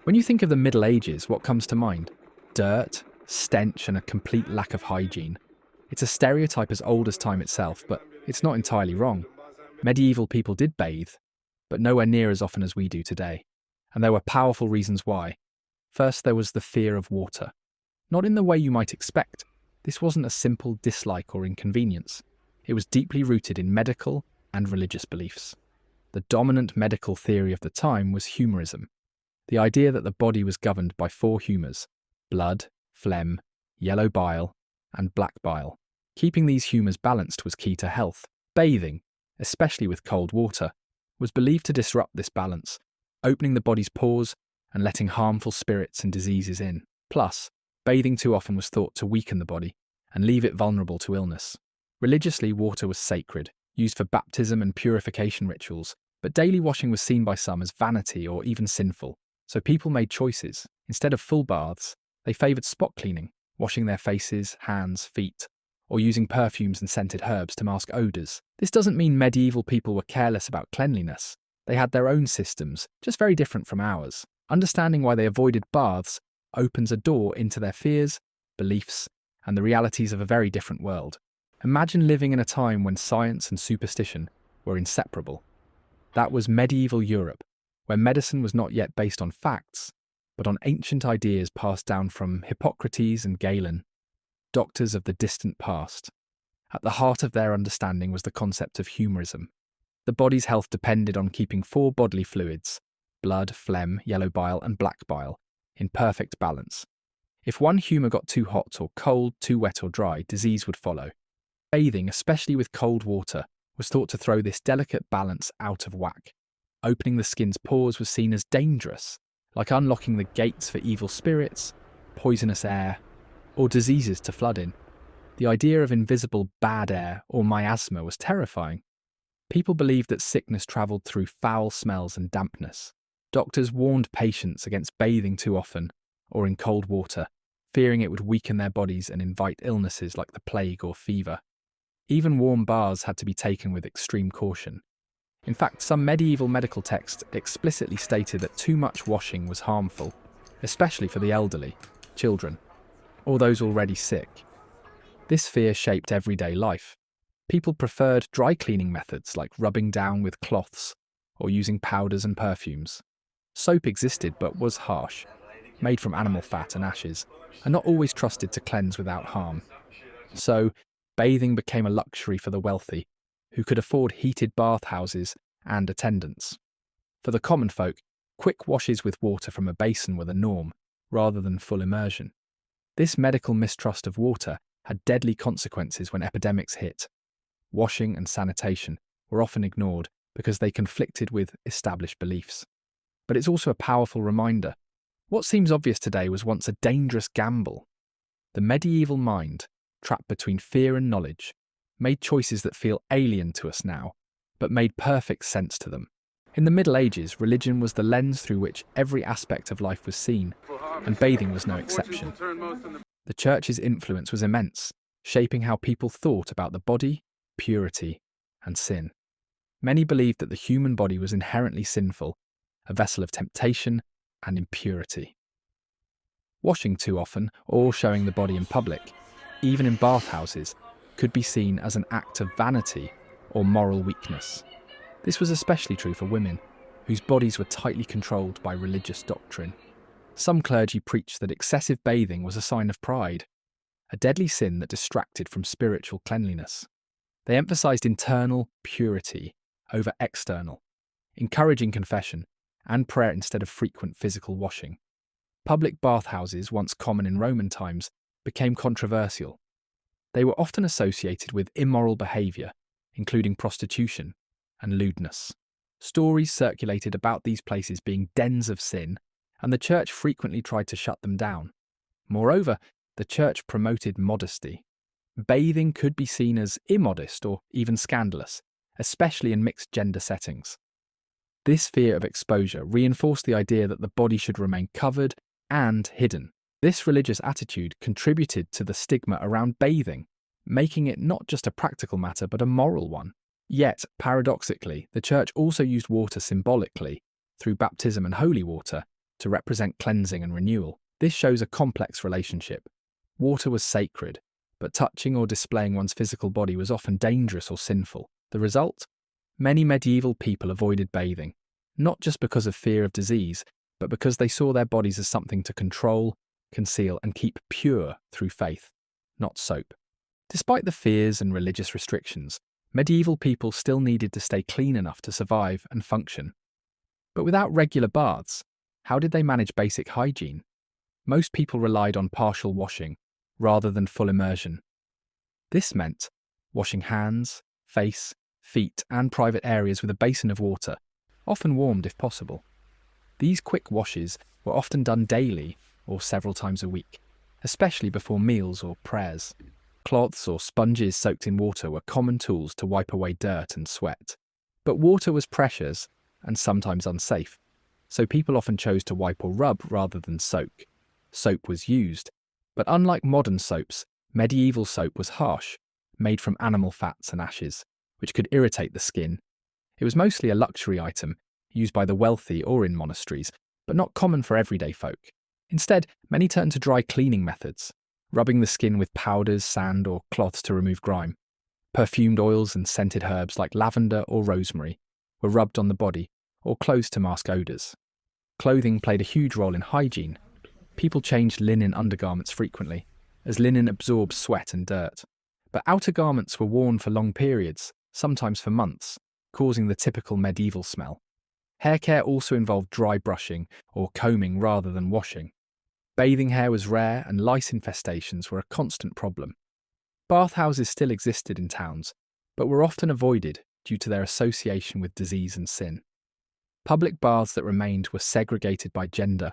When you think of the Middle Ages, what comes to mind? Dirt, stench, and a complete lack of hygiene. It's a stereotype as old as time itself, but it's not entirely wrong. Medieval people did bathe, but nowhere near as often as we do today. And there were powerful reasons why. First, there was the fear of water. Not in the way you might expect. This wasn't a simple dislike or inconvenience. It was deeply rooted in medical and religious beliefs. The dominant medical theory of the time was humorism, the idea that the body was governed by four humours: blood, phlegm, yellow bile, and black bile. Keeping these humours balanced was key to health. Bathing, especially with cold water, was believed to disrupt this balance, opening the body's pores and letting harmful spirits and diseases in. Plus, bathing too often was thought to weaken the body and leave it vulnerable to illness. Religiously, water was sacred, used for baptism and purification rituals, but daily washing was seen by some as vanity or even sinful. So people made choices. Instead of full baths, they favoured spot cleaning, washing their faces, hands, feet, or using perfumes and scented herbs to mask odours. This doesn't mean medieval people were careless about cleanliness. They had their own systems, just very different from ours. Understanding why they avoided baths opens a door into their fears, beliefs, and the realities of a very different world. Imagine living in a time when science and superstition were inseparable. That was medieval Europe, where medicine was not yet based on facts, but on ancient ideas passed down from Hippocrates and Galen, doctors of the distant past. At the heart of their understanding was the concept of humorism. The body's health depended on keeping four bodily fluids, blood, phlegm, yellow bile, and black bile, in perfect balance. If one humour got too hot or cold, too wet or dry, disease would follow. Bathing, especially with cold water, was thought to throw this delicate balance out of whack. Opening the skin's pores was seen as dangerous, like unlocking the gates for evil spirits, poisonous air, or diseases to flood in. The idea of invisible bad air or miasma was terrifying. People believed that sickness travelled through foul smells and dampness. Doctors warned patients against bathing too often or in cold water, fearing it would weaken their bodies and invite illnesses like the plague or fever. Even warm baths had to be taken with extreme caution. In fact, some medieval medical texts explicitly stated that too much washing was harmful, especially for the elderly, children, or those already sick. This fear shaped everyday life. People preferred dry cleaning methods like rubbing down with cloths or using powders and perfumes. Soap existed but was harsh, made from animal fat and ashes, and not always trusted to cleanse without harm. So, bathing became a luxury for the wealthy, who could afford heated bathhouses and attendants. For the common folk, quick washes with water from a basin were the norm, rather than full immersion. This medical mistrust of water had deadly consequences when epidemics hit. Washing and sanitation were often ignored because they conflicted with established beliefs. But it's also a powerful reminder. What seems obvious today was once a dangerous gamble. The medieval mind, trapped between fear and knowledge, made choices that feel alien to us now, but made perfect sense to them. In the Middle Ages, religion was the lens through which every aspect of life was seen, and bathing was no exception. The Church's influence was immense, shaping how people thought about the body, purity, and sin. Many believed that the human body was inherently sinful, a vessel of temptation and impurity. Washing too often, or showing the body in public, even in bathhouses, could be seen as an act of vanity or moral weakness. This was especially true for women, whose bodies were tightly controlled by religious doctrine. Some clergy preached that excessive bathing was a sign of pride, a deadly sin that distracted from spiritual cleanliness. They emphasized internal purity over external, encouraging confession and prayer instead of frequent physical washing. Public bathhouses, once common in Roman times, became controversial. They were often associated with immoral behaviour, including prostitution and lewdness. Stories circulated about these places being dens of sin, and the Church frequently tried to shut them down. Moreover, the Church promoted modesty. Bathing could be seen as immodest or even scandalous, especially in mixed-gender settings. This fear of exposure reinforced the idea that the body should remain covered and hidden. This religious attitude contributed to the stigma around bathing, making it not just a practical matter but a moral one. Yet, paradoxically, the Church also used water symbolically, through baptism and holy water, to represent cleansing and renewal. This shows a complex relationship. Water was sacred, but touching or displaying one's physical body was often dangerous or sinful. The result? Many medieval people avoided bathing, not just because of fear of disease, but because they saw their bodies as something to control, conceal, and keep pure through faith, not soap. Despite the fears and religious restrictions, medieval people still needed to stay clean enough to survive and function. But without regular baths, how did they manage basic hygiene? Most people relied on partial washing rather than full immersion. This meant washing hands, face, feet, and private areas with a basin of water, often warmed if possible. These quick washes were often done daily or several times a week, especially before meals or prayers. Cloths or sponges soaked in water were common tools to wipe away dirt and sweat. But water was precious and sometimes unsafe, so people often chose to wipe or rub rather than soak. Soap was used, but unlike modern soaps, medieval soap was harsh, made from animal fats and ashes, which could irritate the skin. It was mostly a luxury item, used by the wealthy or in monasteries, but not common for everyday folk. Instead, many turned to dry cleaning methods, rubbing the skin with powders, sand, or cloths to remove grime. Perfumed oils and scented herbs like lavender or rosemary were rubbed on the body or clothes to mask odours. Clothing played a huge role in hygiene. People changed linen undergarments frequently, as linen absorbs sweat and dirt. But outer garments were worn for long periods, sometimes for months, causing the typical medieval smell. Hair care also involved dry brushing or combing rather than washing. Bathing hair was rare and lice infestations were a constant problem. Bathhouses still existed in towns, but were often avoided due to their association with disease and sin. Public baths that remained were segregated by gender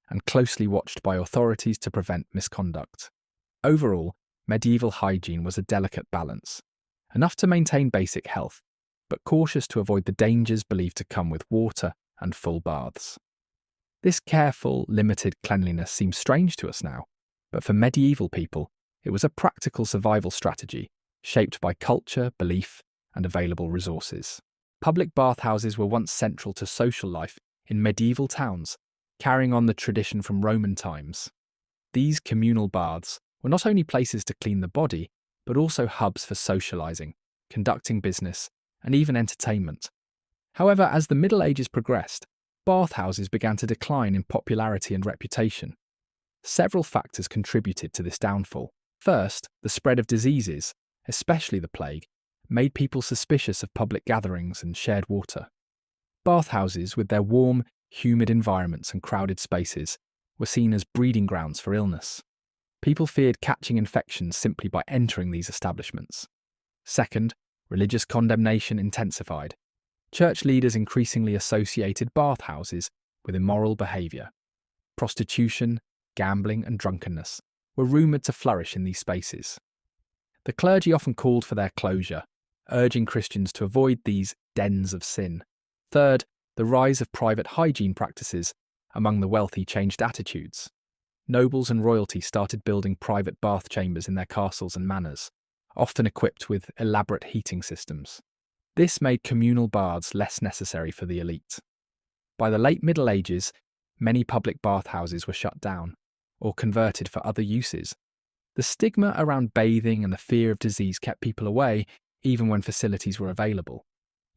and closely watched by authorities to prevent misconduct. Overall, medieval hygiene was a delicate balance, enough to maintain basic health, but cautious to avoid the dangers believed to come with water and full baths. This careful, limited cleanliness seems strange to us now, but for medieval people, it was a practical survival strategy shaped by culture, belief, and available resources. Public bathhouses were once central to social life in medieval towns, carrying on the tradition from Roman times. These communal baths were not only places to clean the body, but also hubs for socializing, conducting business, and even entertainment. However, as the Middle Ages progressed, bathhouses began to decline in popularity and reputation. Several factors contributed to this downfall. First, the spread of diseases, especially the plague, made people suspicious of public gatherings and shared water. Bathhouses, with their warm, humid environments and crowded spaces, were seen as breeding grounds for illness. People feared catching infections simply by entering these establishments. Second, religious condemnation intensified. Church leaders increasingly associated bathhouses with immoral behaviour. Prostitution, gambling, and drunkenness were rumoured to flourish in these spaces. The clergy often called for their closure, urging Christians to avoid these dens of sin. Third, the rise of private hygiene practices among the wealthy changed attitudes. Nobles and royalty started building private bath chambers in their castles and manors, often equipped with elaborate heating systems. This made communal baths less necessary for the elite. By the late Middle Ages, many public bathhouses were shut down or converted for other uses. The stigma around bathing and the fear of disease kept people away even when facilities were available.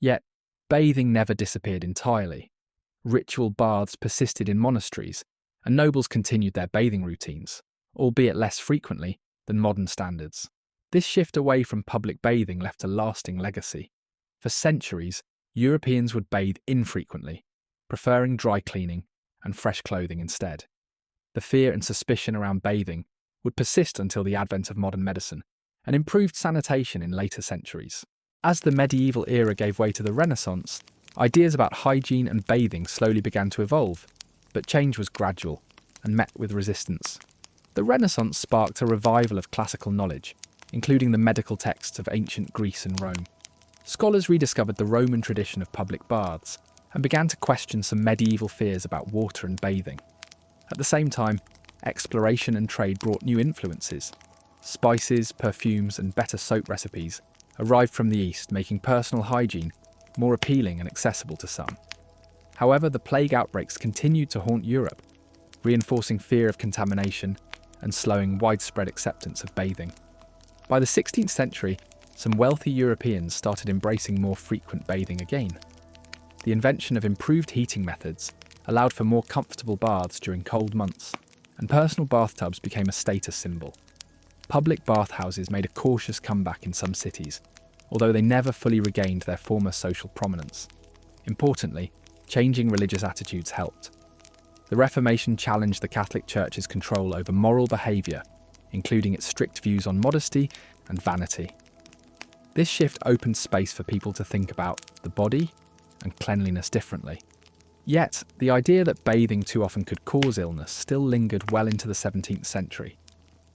Yet, bathing never disappeared entirely. Ritual baths persisted in monasteries, and nobles continued their bathing routines, albeit less frequently than modern standards. This shift away from public bathing left a lasting legacy. For centuries, Europeans would bathe infrequently, preferring dry cleaning and fresh clothing instead. The fear and suspicion around bathing would persist until the advent of modern medicine and improved sanitation in later centuries. As the medieval era gave way to the Renaissance, ideas about hygiene and bathing slowly began to evolve, but change was gradual and met with resistance. The Renaissance sparked a revival of classical knowledge, including the medical texts of ancient Greece and Rome. Scholars rediscovered the Roman tradition of public baths and began to question some medieval fears about water and bathing. At the same time, exploration and trade brought new influences. Spices, perfumes, and better soap recipes arrived from the East, making personal hygiene more appealing and accessible to some. However, the plague outbreaks continued to haunt Europe, reinforcing fear of contamination and slowing widespread acceptance of bathing. By the 16th century, some wealthy Europeans started embracing more frequent bathing again. The invention of improved heating methods allowed for more comfortable baths during cold months, and personal bathtubs became a status symbol. Public bathhouses made a cautious comeback in some cities, although they never fully regained their former social prominence. Importantly, changing religious attitudes helped. The Reformation challenged the Catholic Church's control over moral behaviour, including its strict views on modesty and vanity. This shift opened space for people to think about the body and cleanliness differently. Yet, the idea that bathing too often could cause illness still lingered well into the 17th century.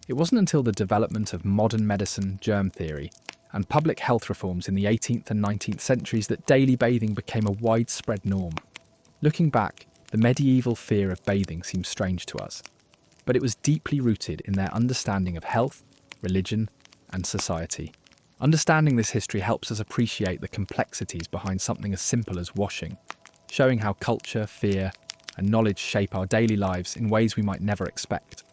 It wasn't until the development of modern medicine, germ theory, and public health reforms in the 18th and 19th centuries that daily bathing became a widespread norm. Looking back, the medieval fear of bathing seems strange to us, but it was deeply rooted in their understanding of health, religion, and society. Understanding this history helps us appreciate the complexities behind something as simple as washing, showing how culture, fear, and knowledge shape our daily lives in ways we might never expect.